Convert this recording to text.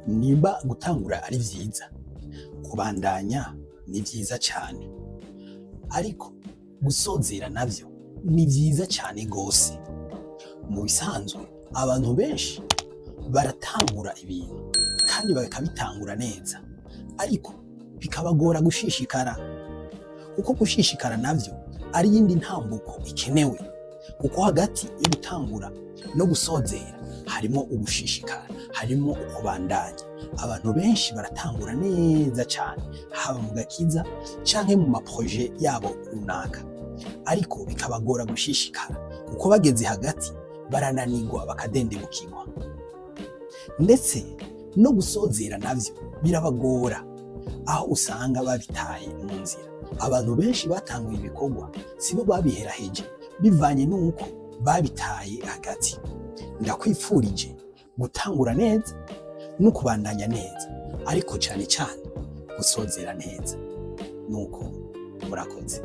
nimba gutangura ari vyiza, kubandanya ni vyiza cane, ariko gusozera navyo ni vyiza cane gose. Mu bisanzwe abantu benshi baratangura ibintu kandi bakabitangura neza, ariko bikabagora gushishikara, kuko gushishikara navyo ari yindi ntambuko ikenewe, kuko hagati yo gutangura no gusozera harimo ugushishikara, harimo ukubandanya. Abantu benshi baratangura neza cyane, haba mu gakiza canke mu maproje yabo runaka, ariko bikabagora gushishikara, kuko bageze hagati barananirwa bakadendebukirwa. Ndetse no gusozera navyo birabagora, aho usanga babitaye mu nzira. Abantu benshi batanguye ibikorwa sibo babiheraheje, bivanye n'uko babitaye hagati. Ndakwifurije gutangura neza no kubandanya neza, ariko cyane cyane gusozera neza. Nuko murakoze.